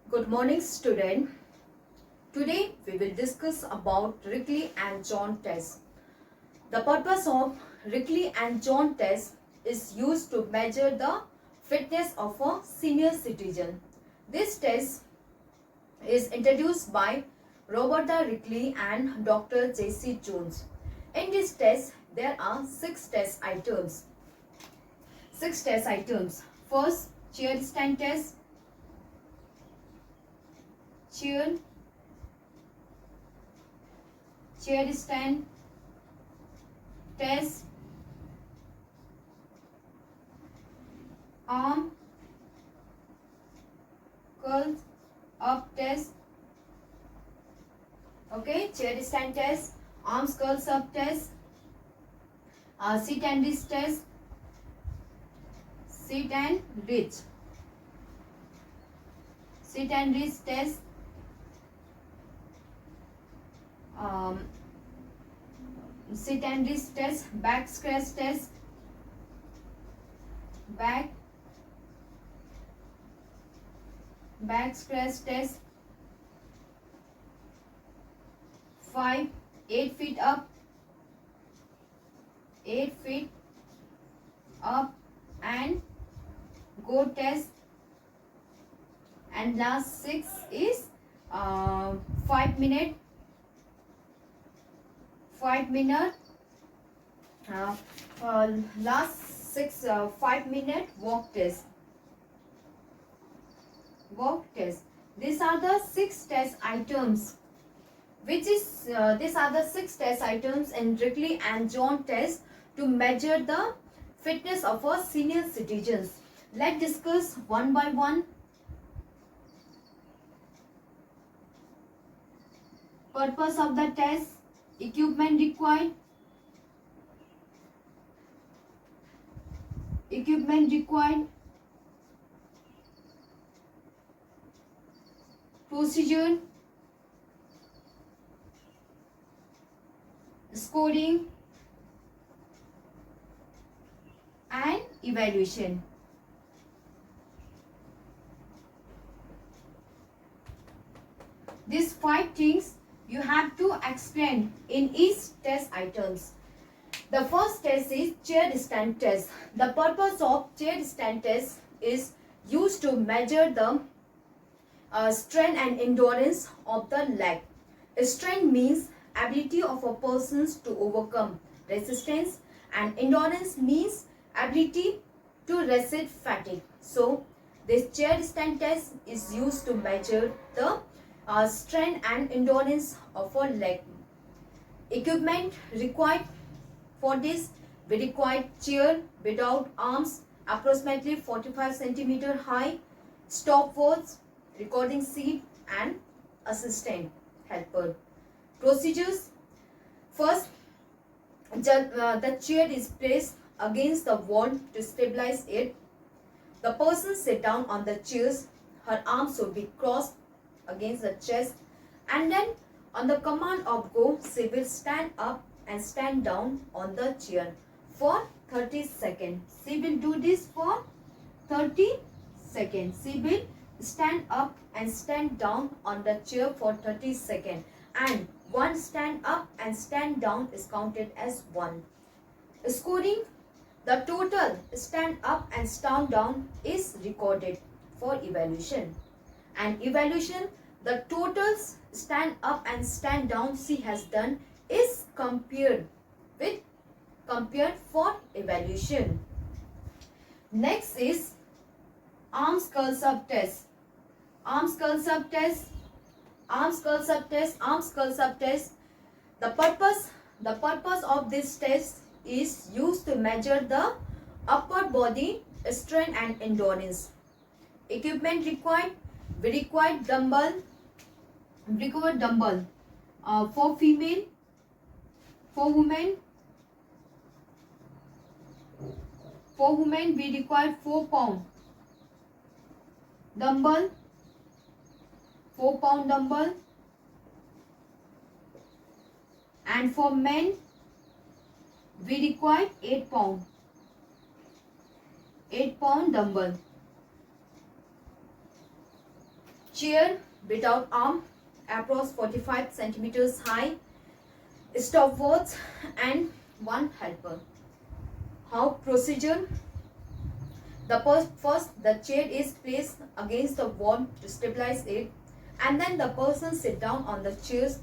Good morning, student. Today we will discuss about Rickley and John test. The purpose of Rickley and John test is used to measure the fitness of a senior citizen. This test is introduced by Roberta Rickley and Dr. J.C. Jones. In this test, there are six test items. First, chair stand test, chair stand test, arm curls up test. Okay, chair stand test, arms curls up test, sit and reach test, sit and reach test, sit and reach test, back scratch test, back scratch test, 8 feet up, 8 feet up and go test, and last 6 is 5 minute 5 minute walk test. These are the six test items in Rickley and John test to measure the fitness of our senior citizens. Let's discuss one by one. Purpose of the test, equipment required, procedure, scoring and evaluation. These 5 things you have to explain in each test items. The first test is chair stand test. The purpose of chair stand test is used to measure the strength and endurance of the leg. Strength means ability of a person to overcome resistance, and endurance means ability to resist fatigue. So, this chair stand test is used to measure the strength and endurance of a leg. Equipment required for this, we require chair without arms, approximately 45 centimeter high, stopwatch, recording seat and assistant helper. Procedures: first, the chair is placed against the wall to stabilize it. The person sit down on the chairs, her arms should be crossed against the chest, and then on the command of go, she will stand up and stand down on the chair for 30 seconds. She will do this for 30 seconds. She will stand up and stand down on the chair for 30 seconds, and one stand up and stand down is counted as 1. Scoring: the total stand up and stand down is recorded for evaluation. And evaluation, the totals stand up and stand down she has done is compared for evaluation. Next is arms curls up test. Arms curls up test. The purpose of this test is used to measure the upper body strength and endurance. Equipment required, we require dumbbell, for female, for women we require 4 pound dumbbell, 4 pound dumbbell, and for men we require 8 pound dumbbell. chair without arm, approx 45 centimeters high, stopwatch and one helper. How procedure? First the chair is placed against the wall to stabilize it, and then the person sit down on the chairs.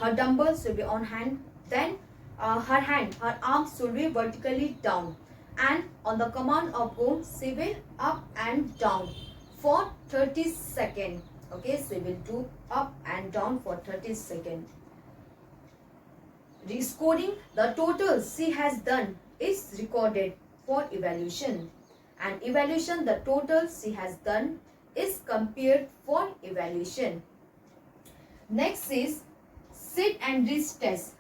Her dumbbells will be on hand, then her arms will be vertically down, and on the command of go, she will up and down for 30 seconds. Okay, she will do up and down for 30 seconds. Rescoring the total she has done is recorded for evaluation, and evaluation the total she has done is compared for evaluation. Next is sit and reach test.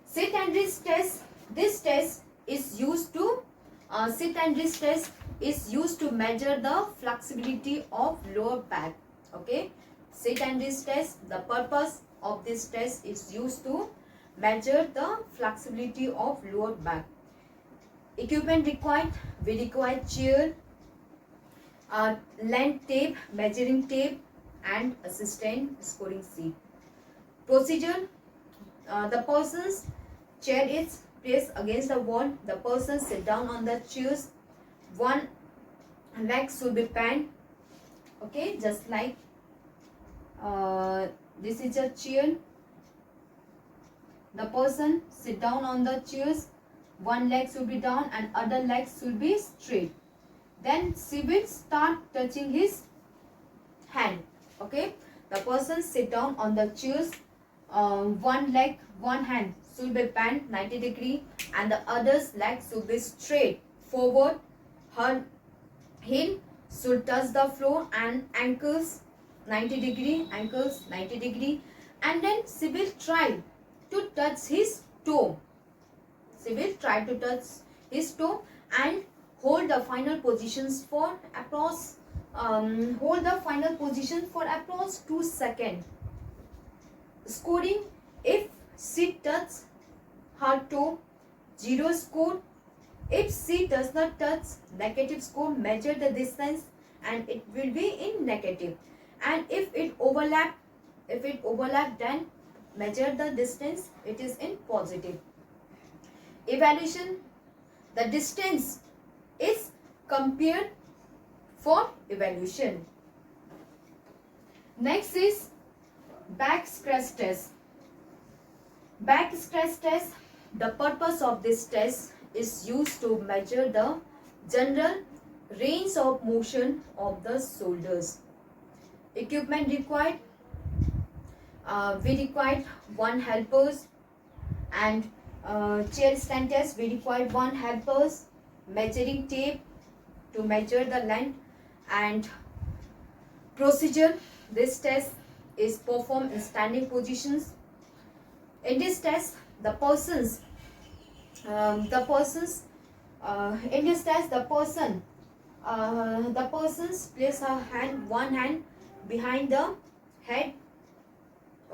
Sit and reach test. This test is used to sit and reach test is used to measure the flexibility of lower back. Okay, sit and reach test. The purpose of this test is used to measure the flexibility of lower back. Equipment required. We require chair, length tape, measuring tape, and assistant scoring sheet. Procedure: the person's chair is placed against the wall. The person sit down on the chairs. One leg should be bent. Okay, just like this is a chair. The person sit down on the chairs. One leg should be down and other leg should be straight. Then she will start touching his hand. Okay, the person sit down on the chairs. One leg, one hand should be bent 90 degree and the other's leg should be straight forward. Her heel should touch the floor and ankles 90 degree, ankles 90 degree, and then she will try to touch his toe. She will try to touch his toe and hold the final positions for approx 2 seconds. Scoring: if she touches her toe, 0 score. If she does not touch, negative score. Measure the distance and it will be in negative. And if it overlap, then measure the distance, it is in positive. Evaluation: the distance is compared for evaluation. Next is back scratch test. Back scratch test, the purpose of this test is used to measure the general range of motion of the shoulders. Equipment required. We required one helpers, and chair stand test we required one helpers, measuring tape to measure the length, and procedure: this test is performed in standing positions. In this test, the person place her one hand behind the head.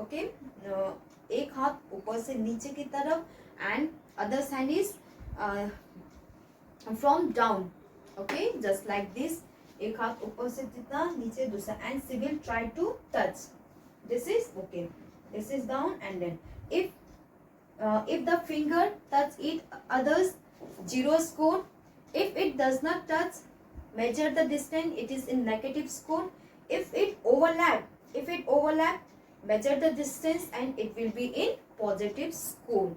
Okay, एक हाथ ऊपर से नीचे की तरफ and other hand is from down. Okay, just like this. एक हाथ ऊपर से जितना नीचे दूसरा, and she will try to touch. This is okay. This is down, and then if the finger touch it others, 0 score. If it does not touch, measure the distance, it is in negative score. If it overlap, measure the distance and it will be in positive score.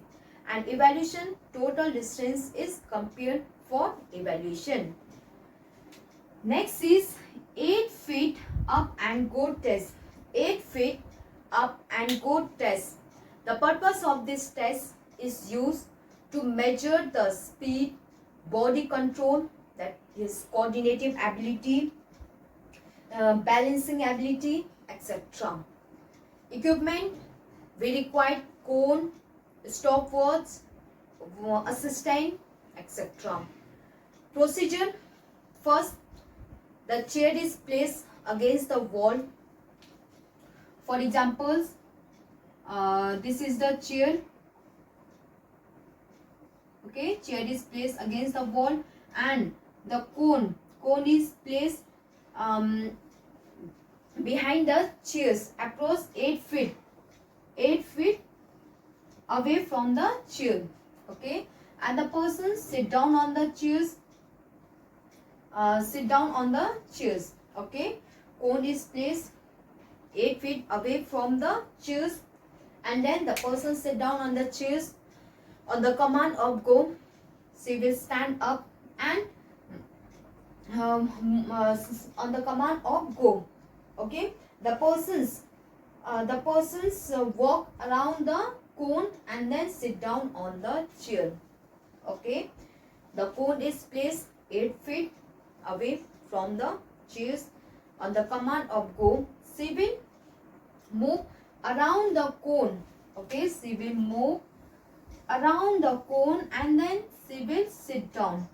And evaluation: total distance is compared for evaluation. Next is 8 feet up and go test. 8 feet up and go test. The purpose of this test is used to measure the speed, body control, that is coordinative ability, balancing ability, etc. Equipment: we require cone, stopwatch, assistant, etc. Procedure: first, the chair is placed against the wall. For examples, this is the chair. Okay, chair is placed against the wall and the cone is placed behind the chairs, approach 8 feet away from the chair. Okay, and the person sit down on the chairs. Okay, cone is placed 8 feet away from the chairs, and then the person sit down on the chairs. On the command of go, she will stand up and on the command of go. Okay, the persons walk around the cone and then sit down on the chair. Okay, the cone is placed 8 feet away from the chairs. On the command of go, she will move around the cone. Okay, she will move around the cone and then she will sit down.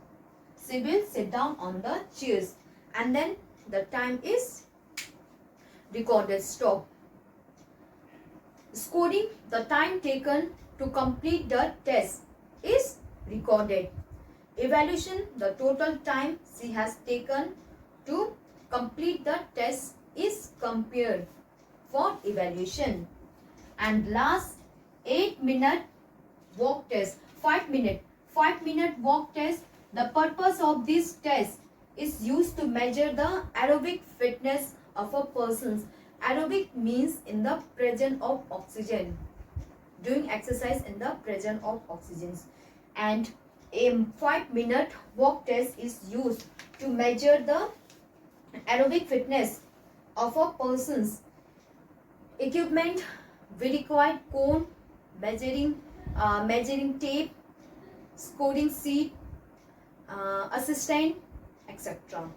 She will sit down on the chairs, and then the time is recorded. Stop. Scoring, the time taken to complete the test is recorded. Evaluation, the total time she has taken to complete the test is compared for evaluation. And last, 8-minute walk test. 5-minute walk test. The purpose of this test is used to measure the aerobic fitness of a person. Aerobic means in the presence of oxygen. Doing exercise in the presence of oxygen. And a 5-minute walk test is used to measure the aerobic fitness of a person's equipment. We require cone, measuring tape, scoring sheet, assistant, etc.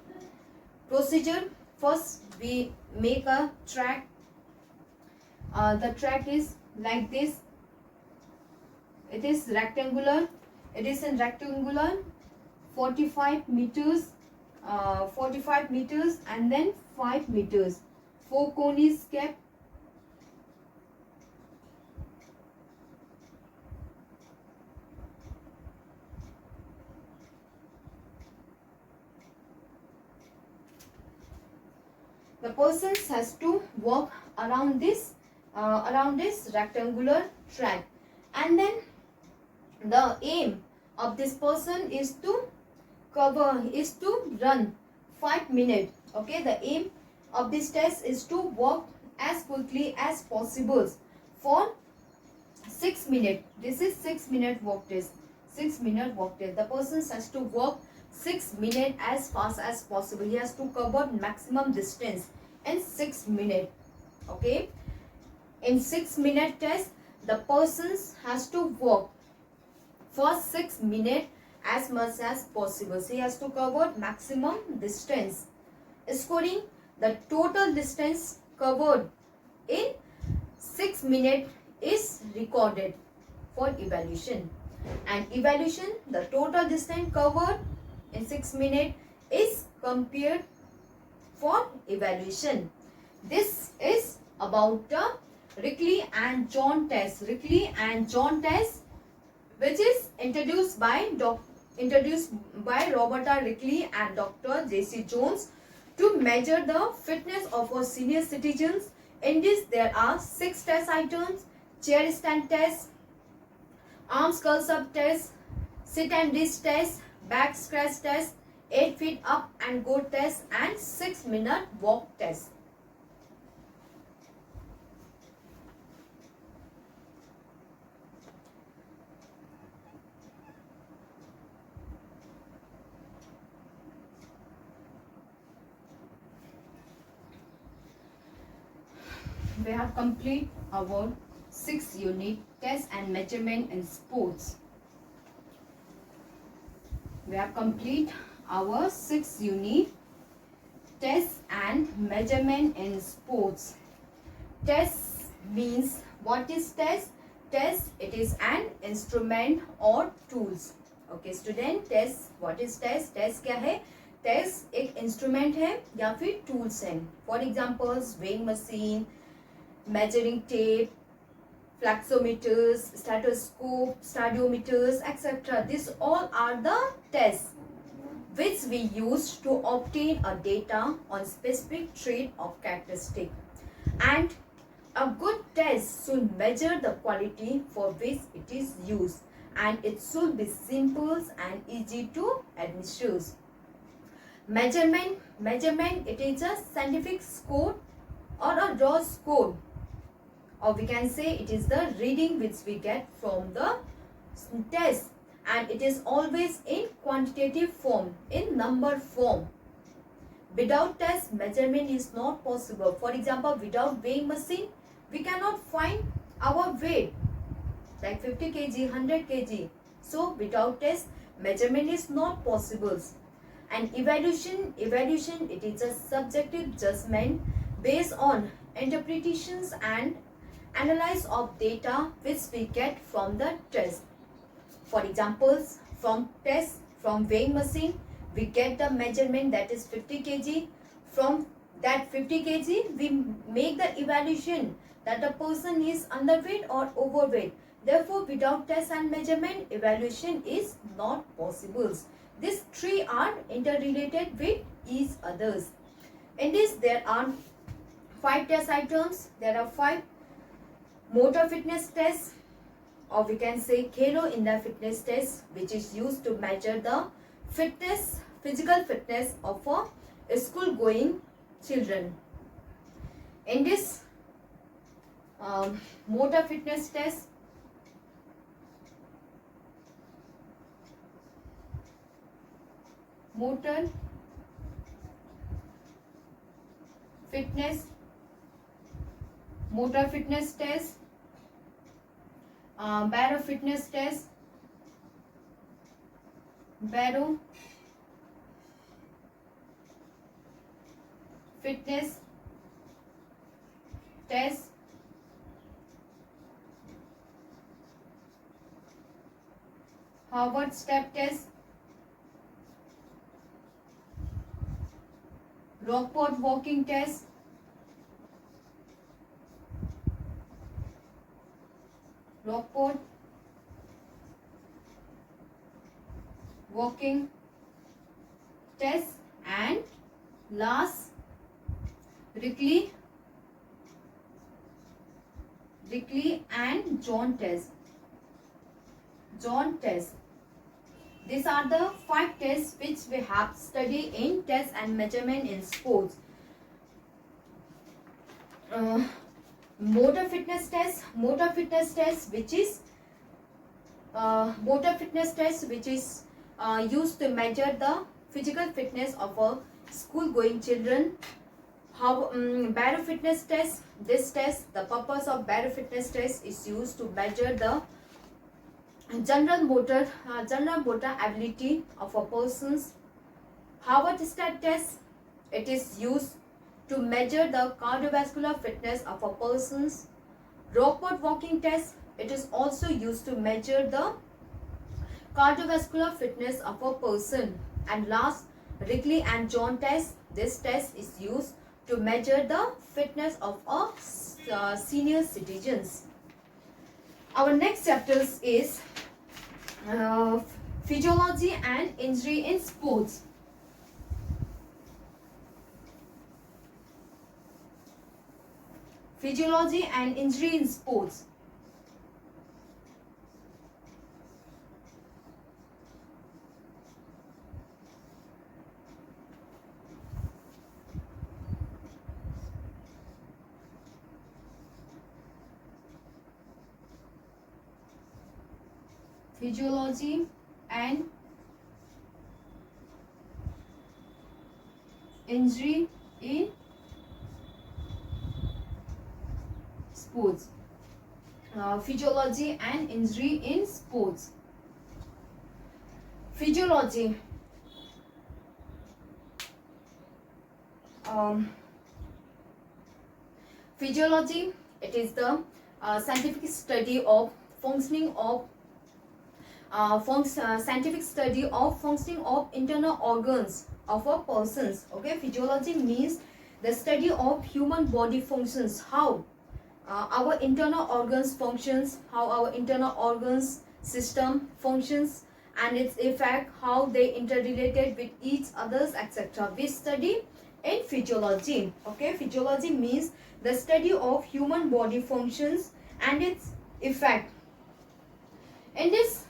Procedure: first we make a track. The track is like this. It is rectangular. It is in rectangular, 45 meters, and then 5 meters. 4 cone is kept. The person has to walk around this rectangular track, and then the aim of this person is to run 5 minutes. Okay, the aim of this test is to walk as quickly as possible for 6 minutes. This is 6-minute walk test. 6-minute walk test. The person has to walk 6 minutes as fast as possible. He has to cover maximum distance in 6 minutes. Okay, in 6-minute test, the person has to walk for 6 minutes as much as possible. So he has to cover maximum distance. Scoring, the total distance covered in 6 minutes is recorded for evaluation. And evaluation, the total distance covered in 6 minutes is compared for evaluation. This is about the Rickley and John test. Rickley and John test, which is introduced by Roberta Rickley and Dr. J.C. Jones to measure the fitness of our senior citizens. In this, there are 6 test items: chair stand test, arms curls up test, sit and reach test, back scratch test, 8 feet up and go test, and 6-minute walk test. We have complete our 6 unit test and measurement in sports. We have complete our 6 unit test and measurement in sports. Test means, what is test? Test, it is an instrument or tools. Okay student, test, what is test? Test क्या है? Test एक instrument है या फिर tools है. For examples, weighing machine, measuring tape, flexometers, stethoscope, stadiometers, etc. These all are the tests. which we use to obtain a data on specific trait of characteristic. And a good test should measure the quality for which it is used, and it should be simple and easy to administer. Measurement, it is a scientific score or a raw score, or we can say it is the reading which we get from the test, and it is always in quantitative form, in number form. Without test, measurement is not possible. For example, without weighing machine, we cannot find our weight, like 50 kg, 100 kg. So without test, measurement is not possible. And evaluation, it is a subjective judgment based on interpretations and analysis of data which we get from the test. For examples, from test, from weighing machine, we get the measurement, that is 50 kg. From that 50 kg, we make the evaluation that the person is underweight or overweight. Therefore, without test and measurement, evaluation is not possible. These three are interrelated with each others. In this, there are 5 test items. There are 5 motor fitness tests, or we can say Khelo India fitness test, which is used to measure the fitness, physical fitness of a school going children. In this motor fitness test, motor fitness test, barrow fitness test, barrow fitness test, Harvard step test, Rockport walking test, Rockport walking test, and last Rickley and John test. These are the 5 tests which we have studied in test and measurement in sports. Motor fitness test, which is used to measure the physical fitness of a school going children. Barrow fitness test, the purpose of barrow fitness test is used to measure the general motor ability of a person's. Harvard step test, it is used to measure the cardiovascular fitness of a person's. Rockport walking test, it is also used to measure the cardiovascular fitness of a person. And last, Rickley and John test, this test is used to measure the fitness of a senior citizens. Our next chapter is physiology and injury in sports. Physiology and injury in sports. Physiology and injury in sports. Physiology and injury in sports. Physiology. Physiology, it is the scientific study of functioning of scientific study of functioning of internal organs of a person's. Okay, physiology means the study of human body functions, how our internal organs functions, how our internal organs system functions, and its effect, how they interrelated with each others, etc. We study in physiology. Okay, physiology means the study of human body functions and its effect. In this,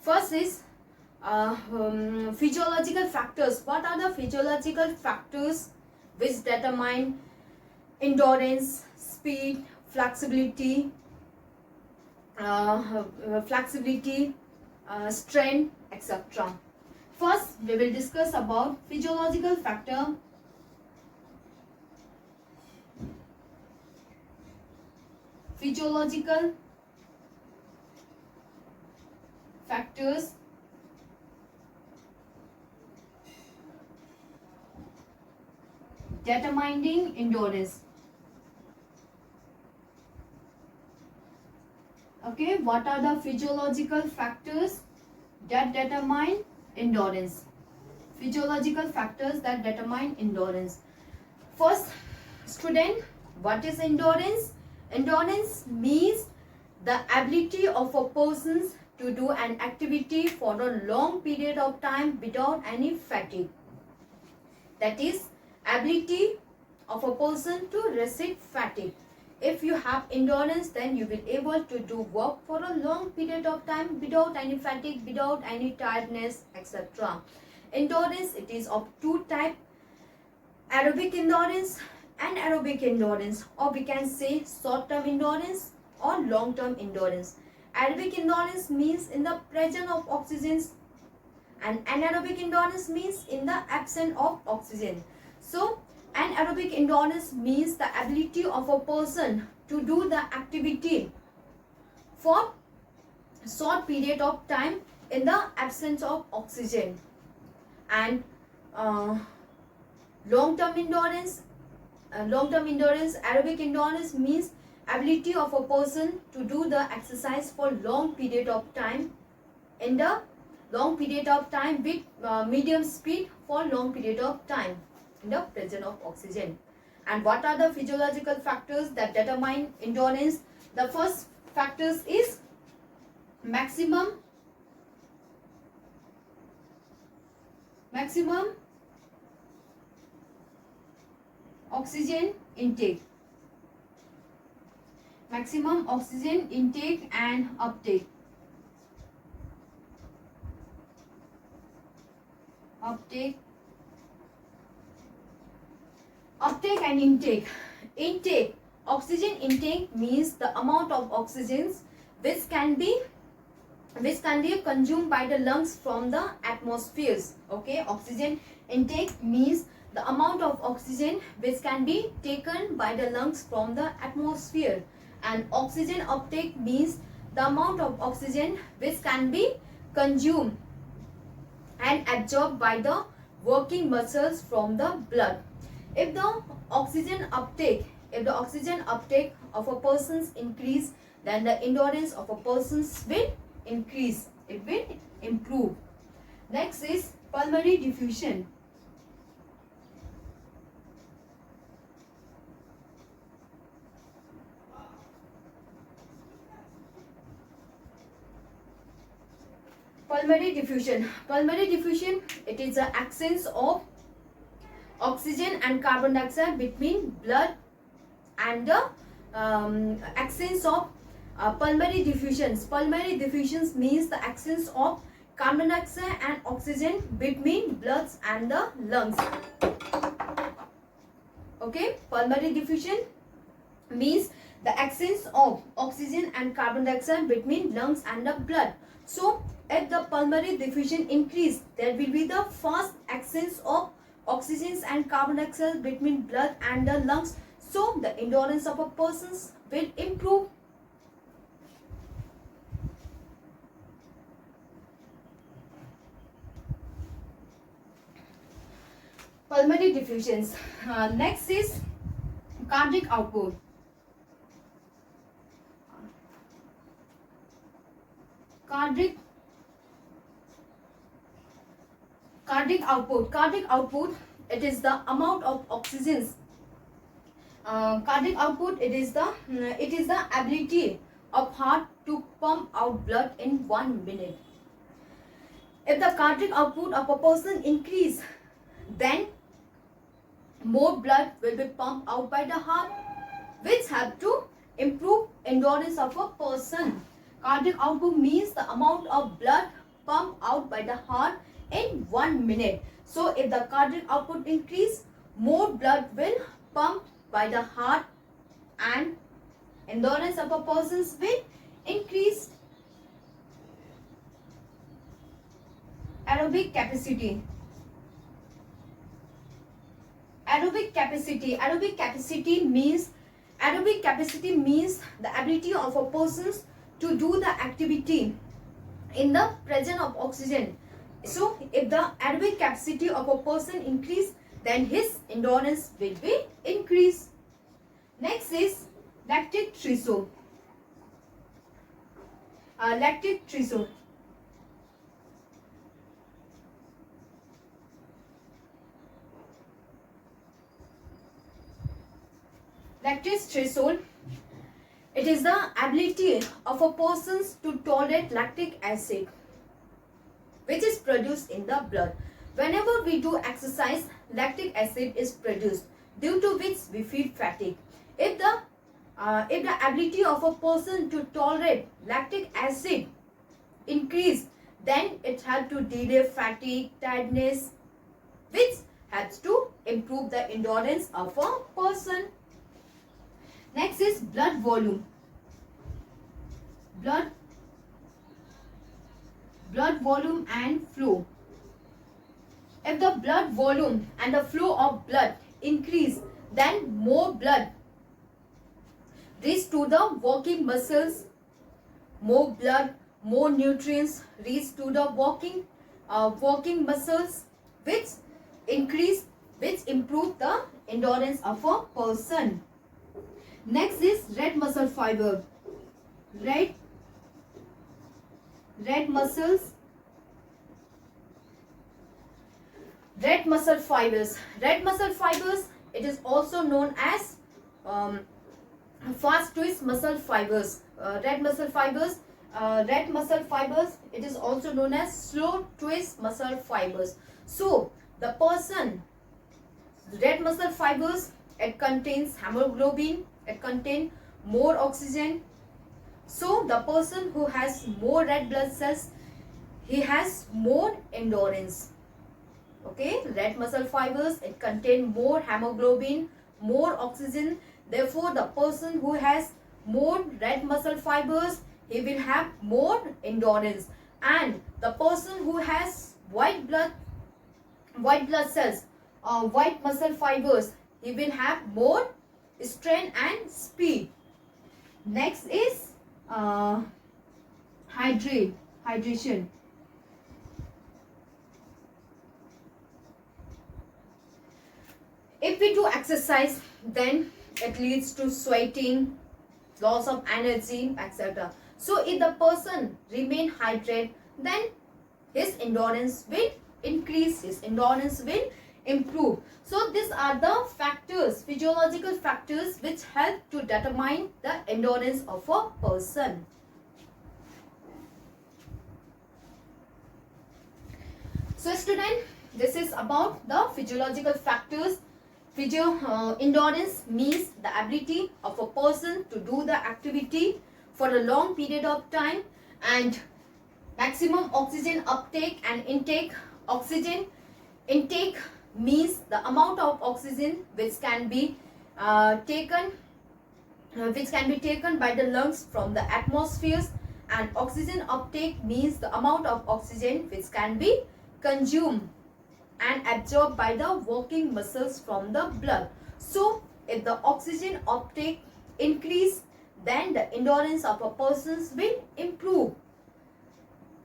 first is physiological factors. What are the physiological factors which determine endurance, speed, flexibility, strength, etc. First, we will discuss about physiological factor. Physiological factors determining endurance. Okay, what are the physiological factors that determine endurance? Physiological factors that determine endurance. First, student, what is endurance? Endurance means the ability of a person to do an activity for a long period of time without any fatigue. That is, ability of a person to resist fatigue. If you have endurance, then you will be able to do work for a long period of time without any fatigue, without any tiredness, etc. Endurance, it is of two types: aerobic endurance and anaerobic endurance, or we can say short-term endurance or long-term endurance. Aerobic endurance means in the presence of oxygen, and anaerobic endurance means in the absence of oxygen. So anaerobic endurance means the ability of a person to do the activity for short period of time in the absence of oxygen. And long-term endurance, aerobic endurance means ability of a person to do the exercise for long period of time in the long period of time with medium speed for long period of time in the presence of oxygen. And what are the physiological factors that determine endurance? The first factors is maximum oxygen intake. Maximum oxygen intake and uptake. Uptake and intake. Intake, oxygen intake means the amount of oxygen which can be consumed by the lungs from the atmospheres. Okay, oxygen intake means the amount of oxygen which can be taken by the lungs from the atmosphere, and oxygen uptake means the amount of oxygen which can be consumed and absorbed by the working muscles from the blood. If the oxygen uptake of a person's increase, then the endurance of a person's will increase, it will improve. Next is pulmonary diffusion. Pulmonary diffusion, it is the absence of oxygen and carbon dioxide between blood, and the absence of pulmonary diffusions. Pulmonary diffusions means the absence of carbon dioxide and oxygen between blood and the lungs. Okay, pulmonary diffusion means the absence of oxygen and carbon dioxide between lungs and the blood. So if the pulmonary diffusion increase, there will be the fast absence of oxygen and carbon dioxide between blood and the lungs. So the endurance of a person will improve. Pulmonary diffusions. Next is cardiac output. Cardiac output, it is the amount of oxygen. Cardiac output, it is the ability of heart to pump out blood in 1 minute. If the cardiac output of a person increase, then more blood will be pumped out by the heart, which help to improve endurance of a person. Cardiac output means the amount of blood pumped out by the heart in 1 minute. So if the cardiac output increase, more blood will pump by the heart and endurance of a person will increase. Aerobic capacity. Aerobic capacity means the ability of a person to do the activity in the presence of oxygen. So if the aerobic capacity of a person increase, then his endurance will be increased. Next is lactic threshold. Lactic threshold. Lactic threshold, it is the ability of a person to tolerate lactic acid, which is produced in the blood. Whenever we do exercise, lactic acid is produced, due to which we feel fatigue. If the ability of a person to tolerate lactic acid increase, then it helps to delay fatigue, tiredness, which helps to improve the endurance of a person. Next is blood volume. Blood volume and flow. If the blood volume and the flow of blood increase, then more blood reach to the working muscles. More blood, more nutrients reach to the working muscles, which improve the endurance of a person. Next is red muscle fiber. Red muscle fibers. Red muscle fibers, it is also known as fast twitch muscle fibers. Red muscle fibers, it is also known as slow twitch muscle fibers. So the person, red muscle fibers, it contains hemoglobin, it contains more oxygen. So the person who has more red blood cells, he has more endurance. Okay, red muscle fibers, it contain more hemoglobin, more oxygen. Therefore, the person who has more red muscle fibers, he will have more endurance. And the person who has white blood cells or white muscle fibers, he will have more strength and speed. Next is hydration. If we do exercise, then it leads to sweating, loss of energy, etc. So if the person remain hydrated, then his endurance will increase, his endurance will improve. So these are the factors, physiological factors, which help to determine the endurance of a person. So student, this is about the physiological factors. Endurance means the ability of a person to do the activity for a long period of time, and maximum oxygen uptake and intake. Oxygen intake means the amount of oxygen which can be taken by the lungs from the atmosphere, and oxygen uptake means the amount of oxygen which can be consumed and absorbed by the working muscles from the blood. So if the oxygen uptake increase, then the endurance of a person will improve.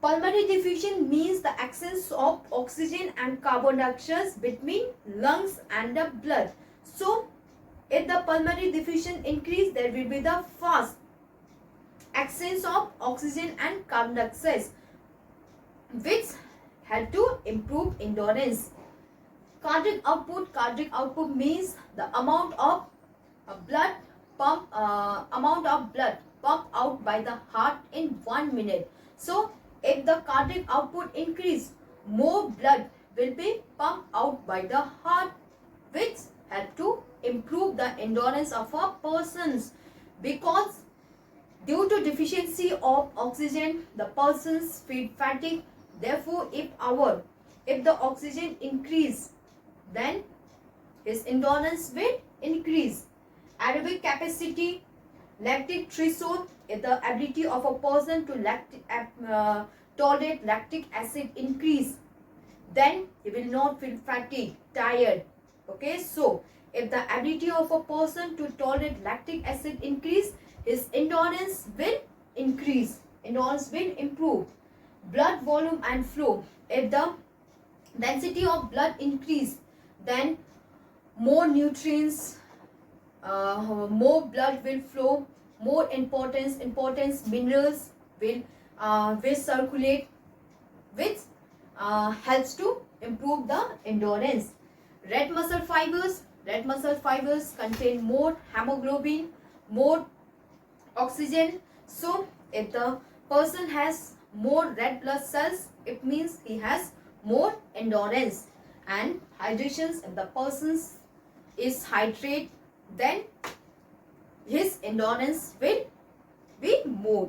Pulmonary diffusion means the exchange of oxygen and carbon dioxide between lungs and the blood. So if the pulmonary diffusion increase, there will be the fast exchange of oxygen and carbon dioxide, which help to improve endurance. Cardiac output means the amount of blood pumped out by the heart in 1 minute. So if the cardiac output increase, more blood will be pumped out by the heart, which help to improve the endurance of a person's, because due to deficiency of oxygen the persons feel fatigue. Therefore if the oxygen increase, then his endurance will increase. Aerobic capacity, lactic threshold, if the ability of a person to tolerate lactic acid increase, then he will not feel fatigue, tired. Okay, so if the ability of a person to tolerate lactic acid increase, his endurance will increase, endurance will improve. Blood volume and flow, if the density of blood increase, then more nutrients, more blood will flow, more importance minerals will circulate, which helps to improve the endurance. Red muscle fibers contain more hemoglobin, more oxygen. So if the person has more red blood cells, it means he has more endurance. And hydrations, if the person is hydrated, then his endurance will be more.